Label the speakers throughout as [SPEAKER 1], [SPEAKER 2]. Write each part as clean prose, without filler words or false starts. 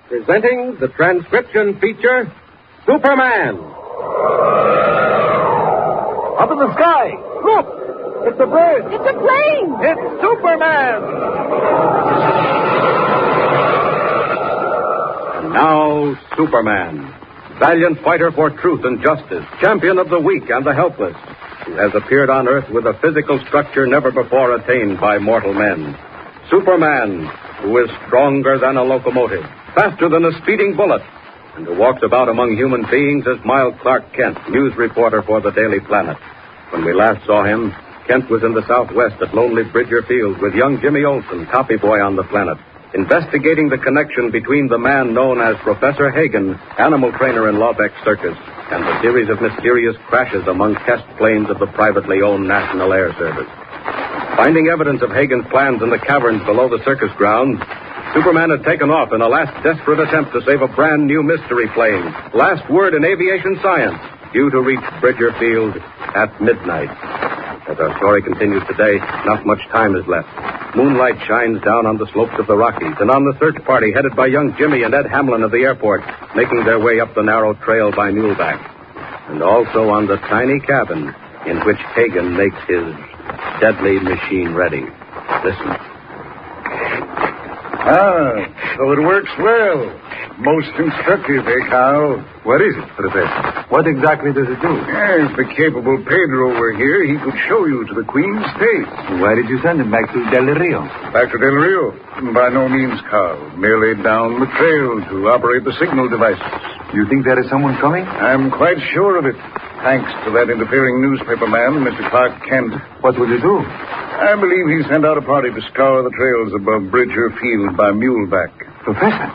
[SPEAKER 1] presenting the transcription feature, Superman.
[SPEAKER 2] Up in the sky! Look! It's a bird!
[SPEAKER 3] It's a plane!
[SPEAKER 2] It's Superman!
[SPEAKER 1] And now, Superman, valiant fighter for truth and justice, champion of the weak and the helpless, who has appeared on Earth with a physical structure never before attained by mortal men. Superman, who is stronger than a locomotive, faster than a speeding bullet, and who walks about among human beings as mild Clark Kent, news reporter for the Daily Planet. When we last saw him, Kent was in the Southwest at lonely Bridger Field with young Jimmy Olsen, copy boy on the Planet, investigating the connection between the man known as Professor Hagen, animal trainer in Lawbeck Circus, and the series of mysterious crashes among test planes of the privately owned National Air Service. Finding evidence of Hagen's plans in the caverns below the circus grounds, Superman had taken off in a last desperate attempt to save a brand new mystery plane, last word in aviation science, due to reach Bridger Field at midnight. As our story continues today, not much time is left. Moonlight shines down on the slopes of the Rockies and on the search party headed by young Jimmy and Ed Hamlin of the airport, making their way up the narrow trail by Muleback. And also on the tiny cabin in which Hagen makes his deadly machine ready. Listen.
[SPEAKER 4] So it works well. Most instructive, Carl?
[SPEAKER 5] What is it, Professor? What exactly does it do?
[SPEAKER 4] If the capable Pedro were here, he could show you to the Queen's State.
[SPEAKER 5] Why did you send him back to Del Rio?
[SPEAKER 4] Back to Del Rio? By no means, Carl. Merely down the trail to operate the signal devices.
[SPEAKER 5] You think there is someone coming?
[SPEAKER 4] I'm quite sure of it. Thanks to that interfering newspaper man, Mr. Clark Kent.
[SPEAKER 5] What will you do?
[SPEAKER 4] I believe he sent out a party to scour the trails above Bridger Field by Muleback.
[SPEAKER 5] Professor,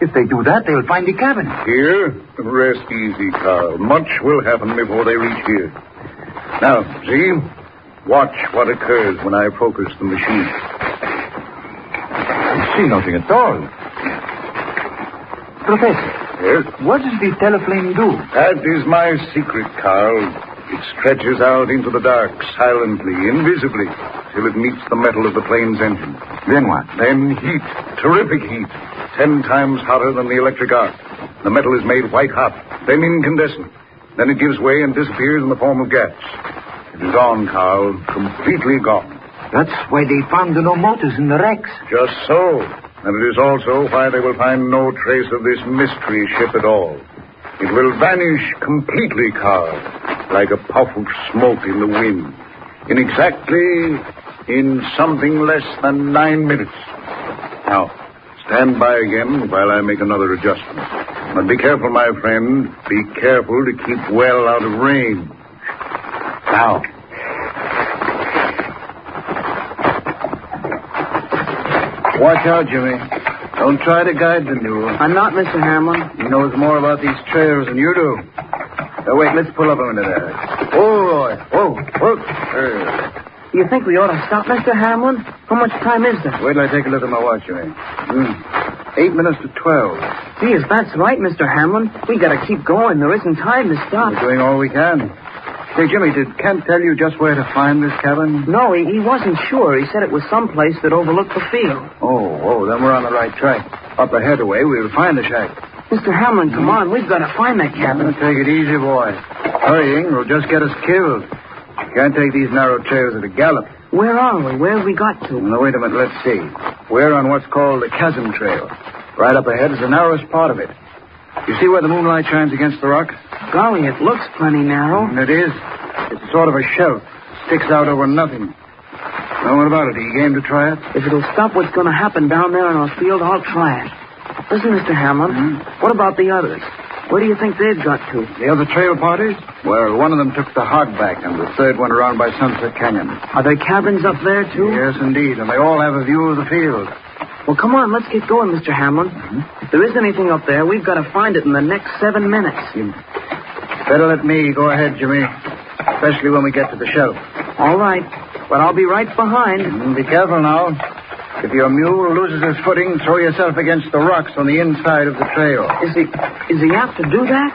[SPEAKER 5] if they do that, they'll find the cabin.
[SPEAKER 4] Here? Rest easy, Carl. Much will happen before they reach here. Now, see? Watch what occurs when I focus the machine.
[SPEAKER 5] I see nothing at all. Professor.
[SPEAKER 4] Yes?
[SPEAKER 5] What does the teleflame do?
[SPEAKER 4] That is my secret, Carl. It stretches out into the dark, silently, invisibly, till it meets the metal of the plane's engine.
[SPEAKER 5] Then what?
[SPEAKER 4] Then heat, terrific heat, 10 times hotter than the electric arc. The metal is made white hot, then incandescent. Then it gives way and disappears in the form of gas. It is gone, Carl, completely gone.
[SPEAKER 5] That's why they found no motors in the wrecks.
[SPEAKER 4] Just so. And it is also why they will find no trace of this mystery ship at all. It will vanish completely, Carl, like a puff of smoke in the wind. In something less than 9 minutes. Now, stand by again while I make another adjustment. But be careful, my friend. Be careful to keep well out of range. Now.
[SPEAKER 2] Watch out, Jimmy. Don't try to guide the mule.
[SPEAKER 3] I'm not, Mr. Hamlin.
[SPEAKER 2] He knows more about these trails than you do. Now, wait, let's pull up a minute there. Oh, whoa.
[SPEAKER 3] You think we ought to stop, Mr. Hamlin? How much time is there?
[SPEAKER 2] Wait till I take a look at my watch, Jimmy. 8 minutes to 12.
[SPEAKER 3] Gee, if that's right, Mr. Hamlin, we gotta keep going. There isn't time to stop.
[SPEAKER 2] We're doing all we can. Hey, Jimmy, did Kent tell you just where to find this cabin?
[SPEAKER 3] No, he wasn't sure. He said it was someplace that overlooked the field.
[SPEAKER 2] Oh, then we're on the right track. Up ahead away, we'll find the shack.
[SPEAKER 3] Mr. Hamlin, come on. We've got to find that cabin.
[SPEAKER 2] Take it easy, boy. Hurrying will just get us killed. Can't take these narrow trails at a gallop.
[SPEAKER 3] Where are we? Where have we got to?
[SPEAKER 2] Now, wait a minute. Let's see. We're on what's called the Chasm Trail. Right up ahead is the narrowest part of it. You see where the moonlight shines against the rock?
[SPEAKER 3] Golly, it looks plenty narrow.
[SPEAKER 2] It is. It's sort of a shelf. Sticks out over nothing. Now, what about it? Are you game to try it?
[SPEAKER 3] If it'll stop what's going to happen down there in our field, I'll try it. Listen, Mr. Hamlin, what about the others? Where do you think they've got to?
[SPEAKER 2] The other trail parties? Well, one of them took the hogback, and the third went around by Sunset Canyon.
[SPEAKER 3] Are there cabins up there, too?
[SPEAKER 2] Yes, indeed, and they all have a view of the field.
[SPEAKER 3] Well, come on, let's get going, Mr. Hamlin. If there is anything up there, we've got to find it in the next 7 minutes.
[SPEAKER 2] Better let me go ahead, Jimmy. Especially when we get to the shelf.
[SPEAKER 3] All right, but I'll be right behind.
[SPEAKER 2] Be careful now. If your mule loses his footing, throw yourself against the rocks on the inside of the trail.
[SPEAKER 3] Is he apt to do that?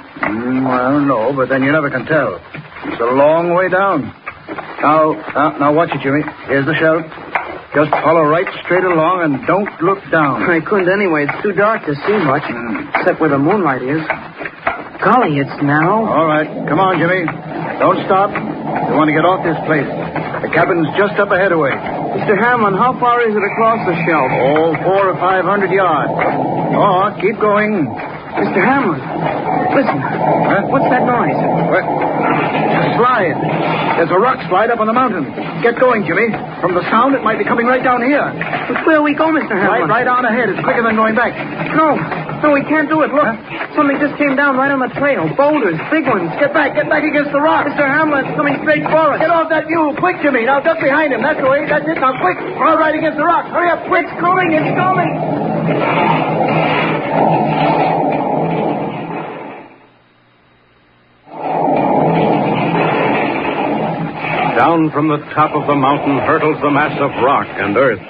[SPEAKER 2] Well, no, but then you never can tell. It's a long way down. Now watch it, Jimmy. Here's the shelf. Just follow right straight along and don't look down.
[SPEAKER 3] I couldn't anyway. It's too dark to see much, except where the moonlight is. Golly, it's narrow.
[SPEAKER 2] All right. Come on, Jimmy. Don't stop. We want to get off this place. The cabin's just up ahead away.
[SPEAKER 3] Mr. Hamlin, how far is it across the shelf?
[SPEAKER 2] Oh, 400 or 500 yards. Oh, keep going.
[SPEAKER 3] Mr. Hamlin, listen.
[SPEAKER 2] Huh?
[SPEAKER 3] What's that noise?
[SPEAKER 2] What? A slide. There's a rock slide up on the mountain. Get going, Jimmy. From the sound, it might be coming right down here.
[SPEAKER 3] But where we go, Mr. Hamlin?
[SPEAKER 2] Right on ahead. It's quicker than going back.
[SPEAKER 3] No, we can't do it. Look, something just came down right on the trail. Boulders, big ones.
[SPEAKER 2] Get back against the rock.
[SPEAKER 3] Mr. Hamlin, it's coming straight for us.
[SPEAKER 2] Get off that mule. Quick, Jimmy. Now duck behind him. That's the way. That's it. Now quick. All right against the rock. Hurry up. Quick.
[SPEAKER 3] It's coming.
[SPEAKER 1] Down from the top of the mountain hurtles the mass of rock and earth.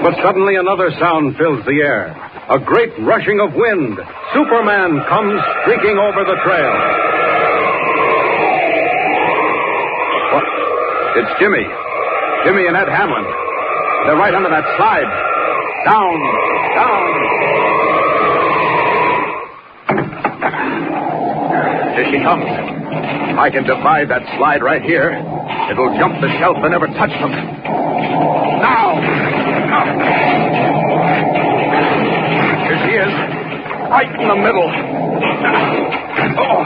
[SPEAKER 1] But suddenly another sound fills the air. A great rushing of wind. Superman comes streaking over the trail. What? It's Jimmy. Jimmy and Ed Hamlin. They're right under that slide. Down. Here she comes. I can divide that slide right here. It'll jump the shelf and never touch them. Now! Here she is. Right in the middle. Oh!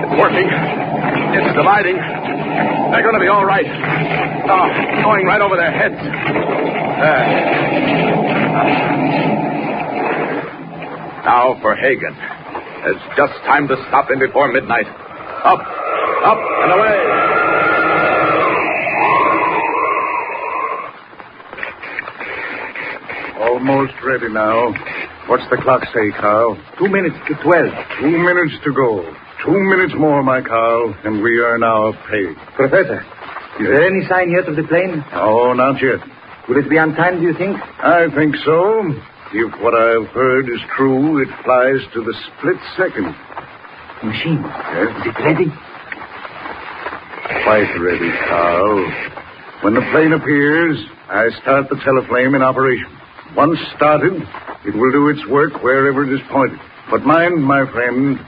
[SPEAKER 1] It's working. It's dividing. They're going to be all right. Going right over their heads. Now for Hagen. There's just time to stop him before midnight. Up, and away.
[SPEAKER 4] Almost ready now. What's the clock say, Carl?
[SPEAKER 2] 2 minutes to 12.
[SPEAKER 4] 2 minutes to go. 2 minutes more, my Carl, and we earn our pay.
[SPEAKER 2] Professor, is there any sign yet of the plane?
[SPEAKER 4] Oh, not yet.
[SPEAKER 2] Will it be on time, do you think?
[SPEAKER 4] I think so. If what I've heard is true, it flies to the split second.
[SPEAKER 2] Machine.
[SPEAKER 4] Yes?
[SPEAKER 2] Is it ready?
[SPEAKER 4] Quite ready, Carl. When the plane appears, I start the teleflame in operation. Once started, it will do its work wherever it is pointed. But mind, my friend,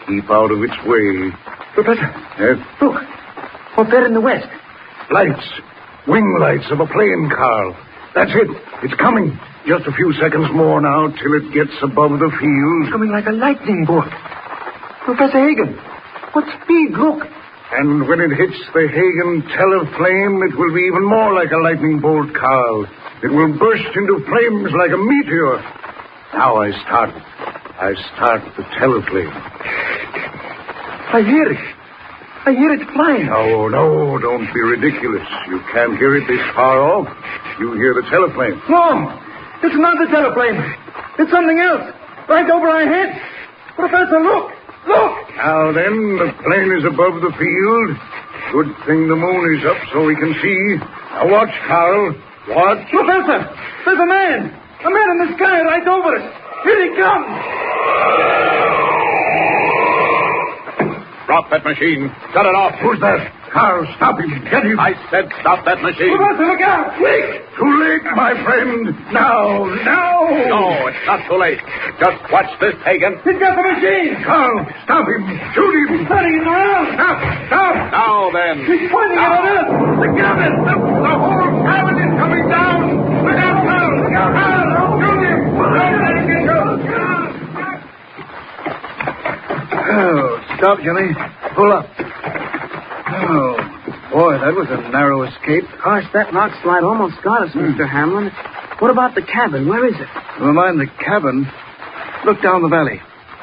[SPEAKER 4] keep out of its way.
[SPEAKER 2] Professor.
[SPEAKER 4] Yes?
[SPEAKER 2] Look. Up there in the west.
[SPEAKER 4] Lights. Wing lights of a plane, Carl. That's it. It's coming. Just a few seconds more now till it gets above the field.
[SPEAKER 2] Coming like a lightning bolt. Professor Hagen. What speed? Look.
[SPEAKER 4] And when it hits the Hagen teleflame, it will be even more like a lightning bolt, Carl. It will burst into flames like a meteor. Now I start the teleflame.
[SPEAKER 2] I hear it. I hear it flying.
[SPEAKER 4] No, don't be ridiculous. You can't hear it this far off. You hear the teleflame.
[SPEAKER 2] No, it's not the teleflame. It's something else. Right over our heads. Professor, look.
[SPEAKER 4] Now then, the plane is above the field. Good thing the moon is up so we can see. Now watch, Carl. Watch.
[SPEAKER 2] Professor, there's a man. A man in the sky right over us. Here he comes.
[SPEAKER 1] Drop that machine. Shut it off.
[SPEAKER 4] Who's that? Carl, stop him. Get him.
[SPEAKER 1] I said stop that machine.
[SPEAKER 2] Professor, look out. Quick.
[SPEAKER 4] Too late, my friend. Now.
[SPEAKER 1] No, it's not too late. Just watch this, Hagen.
[SPEAKER 2] He's got the machine.
[SPEAKER 4] Carl, stop him. Shoot him.
[SPEAKER 2] Turning it around.
[SPEAKER 4] Stop.
[SPEAKER 1] Now then.
[SPEAKER 2] He's pointing it at us.
[SPEAKER 4] The cabin. The whole cabin is coming down. Look out, Carl. Look out, Carl. Shoot him.
[SPEAKER 2] Oh, stop, Jimmy. Pull up. Oh, boy, that was a narrow escape.
[SPEAKER 3] Gosh, that rock slide almost got us, Mr. Hamlin. What about the cabin? Where is it?
[SPEAKER 2] Never mind the cabin. Look down the valley.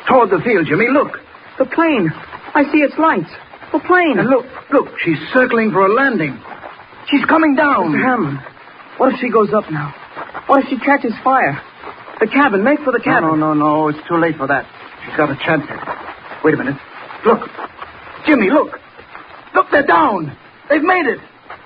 [SPEAKER 2] Toward the field, Jimmy. Look.
[SPEAKER 3] The plane. I see its lights. The plane.
[SPEAKER 2] And look. She's circling for a landing. She's coming down.
[SPEAKER 3] Mr. Hamlin, what if she goes up now? What if she catches fire? The cabin. Make for the cabin.
[SPEAKER 2] No. It's too late for that. She's got a chance at it. Wait a minute. Look. Jimmy, look. Look, they're down. They've made it.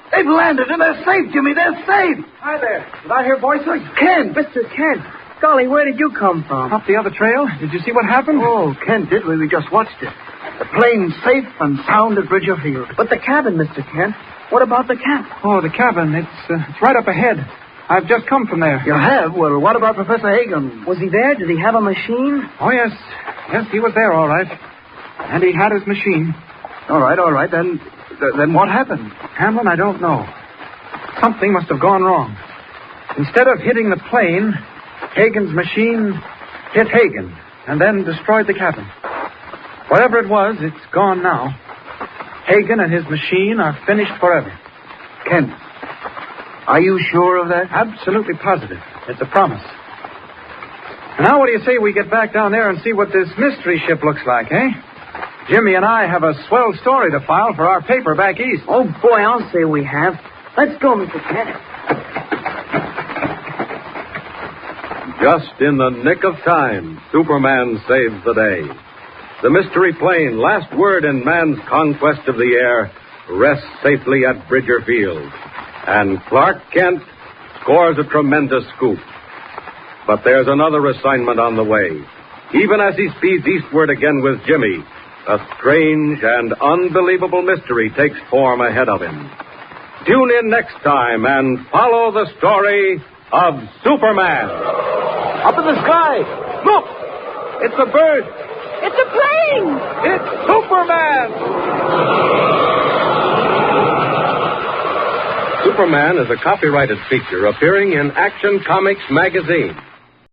[SPEAKER 2] They've landed, and they're safe, Jimmy. They're safe.
[SPEAKER 3] Hi there. Did I hear voices?
[SPEAKER 2] Kent.
[SPEAKER 3] Mr. Kent. Golly, where did you come from?
[SPEAKER 2] Up the other trail. Did you see what happened? Oh, Kent did. We just watched it. The plane's safe and sound at Bridger Field.
[SPEAKER 3] But the cabin, Mr. Kent. What about the cap?
[SPEAKER 6] Oh, the cabin. It's right up ahead. I've just come from there.
[SPEAKER 2] You have? Well, what about Professor Hagen?
[SPEAKER 3] Was he there? Did he have a machine?
[SPEAKER 6] Oh, yes. Yes, he was there, all right. And he had his machine.
[SPEAKER 2] All right. Then what happened?
[SPEAKER 6] Hamlin, I don't know. Something must have gone wrong. Instead of hitting the plane, Hagen's machine hit Hagen and then destroyed the cabin. Whatever it was, it's gone now. Hagen and his machine are finished forever.
[SPEAKER 2] Kent, are you sure of that?
[SPEAKER 6] Absolutely positive. It's a promise. And now what do you say we get back down there and see what this mystery ship looks like, eh? Jimmy and I have a swell story to file for our paper back east.
[SPEAKER 3] Oh, boy, I'll say we have. Let's go, Mr. Kent.
[SPEAKER 1] Just in the nick of time, Superman saves the day. The mystery plane, last word in man's conquest of the air, rests safely at Bridger Field. And Clark Kent scores a tremendous scoop. But there's another assignment on the way. Even as he speeds eastward again with Jimmy, a strange and unbelievable mystery takes form ahead of him. Tune in next time and follow the story of Superman.
[SPEAKER 2] Up in the sky! Look! It's a bird!
[SPEAKER 7] It's a plane!
[SPEAKER 1] It's Superman! Superman is a copyrighted feature appearing in Action Comics magazine.